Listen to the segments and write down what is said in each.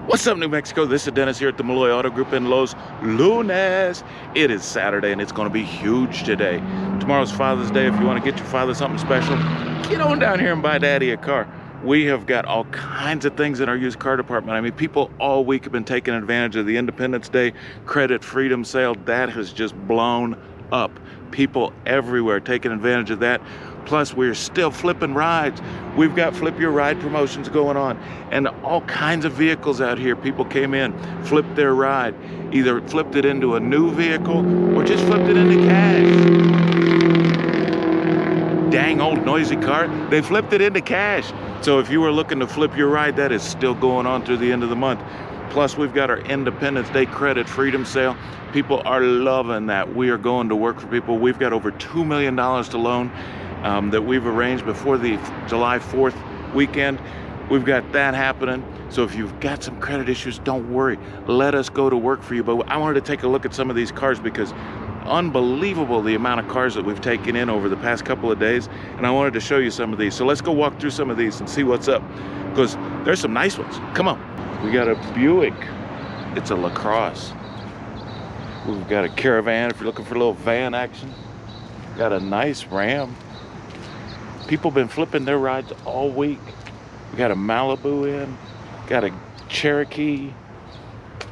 What's up, New Mexico? This is Dennis here at the Melloy Auto Group in Los Lunas. It is Saturday and it's going to be huge today. Tomorrow's Father's Day. If you want to get your father something special, get on down here and buy Daddy a car. We have got all kinds of things in our used car department. I mean, people all week have been taking advantage of the Independence Day credit freedom sale. That has just blown up. People everywhere taking advantage of that. Plus, we're still flipping rides. We've got flip your ride promotions going on and all kinds of vehicles out here. People came in, flipped their ride, either flipped it into a new vehicle or just flipped it into cash. Dang old noisy car, they flipped it into cash. So if you were looking to flip your ride, that is still going on through the end of the month. Plus, we've got our Independence Day credit freedom sale. People are loving that. We are going to work for people. We've got over $2 million to loan that we've arranged before the July 4th weekend. We've got that happening. So if you've got some credit issues, don't worry. Let us go to work for you. But I wanted to take a look at some of these cars because unbelievable the amount of cars that we've taken in over the past couple of days. And I wanted to show you some of these. So let's go walk through some of these and see what's up, because there's some nice ones. Come on. We got a Buick. It's a LaCrosse. We've got a Caravan if you're looking for a little van action. Got a nice Ram. People been flipping their rides all week. We got a Malibu in. Got a Cherokee.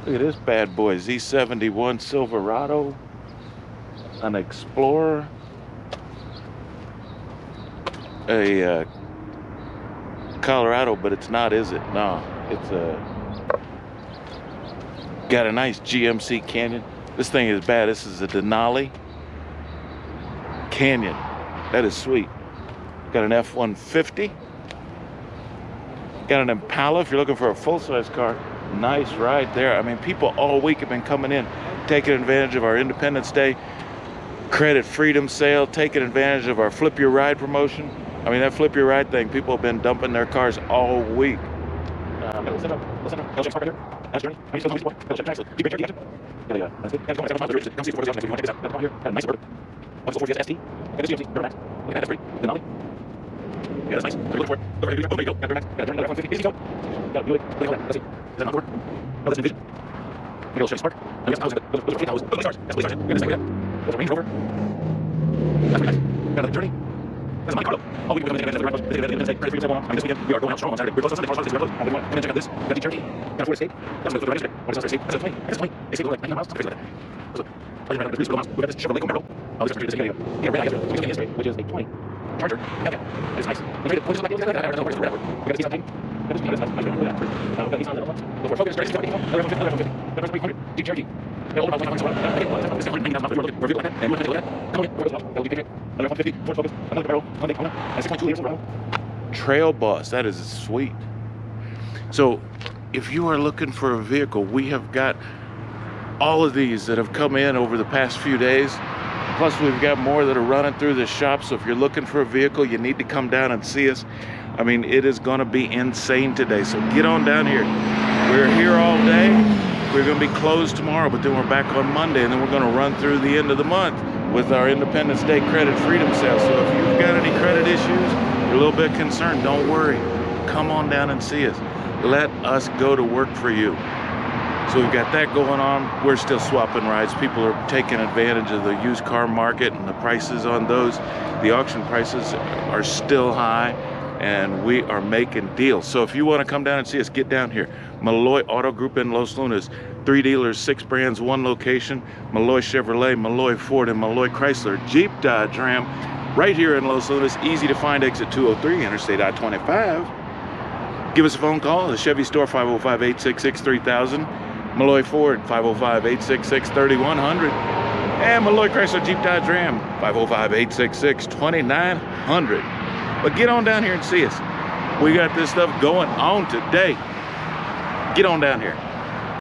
Look at this bad boy, Z71 Silverado. An Explorer. A Colorado, but it's not, is it? No, it's a... Got a nice GMC Canyon. This thing is bad. This is a Denali Canyon. That is sweet. Got an F-150. Got an Impala if you're looking for a full-size car. Nice ride there. I mean, people all week have been coming in, taking advantage of our Independence Day credit freedom sale, taking advantage of our flip your ride promotion. I mean, that flip your ride thing, people have been dumping their cars all week. Yeah, that's nice. Look for it. There you go. Got a F-150. Easy go. Got a Buick. Let's see. Is that an Encore? No, that's an Envision. Maybe a little Chevy Spark. I guess those are fleet houses. Those are stars. That's fleet stars. Got this thing. That's a Range Rover. That's pretty nice. Got another Journey. That's a Monte Carlo. Oh, we can come in and take advantage of the credit free sale on. I mean, this weekend we are going out strong on Saturday. We're close on Sunday. We're close on Sunday. Come in and check out this. Got a Cherokee. Got a Ford Escape. That's a good yesterday. What is that Escape? That's a 20. That's a 20. Escape like 99 miles. That's like that. We got this Chevrolet Camaro. Oh, this is a red yesterday, which is a 20 Charger. Yeah. That's nice. We got a Nissan thing. Got a Nissan little one. The Ford Focus. Got a F-150. Jeep Cherokee. Got old house. This is $199 for a vehicle like that. And we're going to look at that. Come on. LG Patriot. Another F-150. Ford Focus. Another Camaro. Hyundai Kona. And 6.2 liters of Silverado. Trail Bus. That is sweet. So, if you are looking for a vehicle, we have got all of these that have come in over the past few days. Plus, we've got more that are running through the shop. So if you're looking for a vehicle, you need to come down and see us. I mean, it is going to be insane today. So get on down here. We're here all day. We're going to be closed tomorrow, but then we're back on Monday. And then we're going to run through the end of the month with our Independence Day credit freedom sale. So if you've got any credit issues, you're a little bit concerned, don't worry. Come on down and see us. Let us go to work for you. So we've got that going on. We're still swapping rides. People are taking advantage of the used car market and the prices on those. The auction prices are still high and we are making deals. So if you want to come down and see us, get down here. Melloy Auto Group in Los Lunas. 3 dealers, 6 brands, 1 location. Melloy Chevrolet, Melloy Ford, and Melloy Chrysler Jeep Dodge Ram. Right here in Los Lunas. Easy to find, exit 203, Interstate I-25. Give us a phone call. The Chevy store, 505-866-3000. Melloy Ford, 505-866-3100. And Melloy Chrysler Jeep Dodge Ram, 505-866-2900. But get on down here and see us. We got this stuff going on today. Get on down here.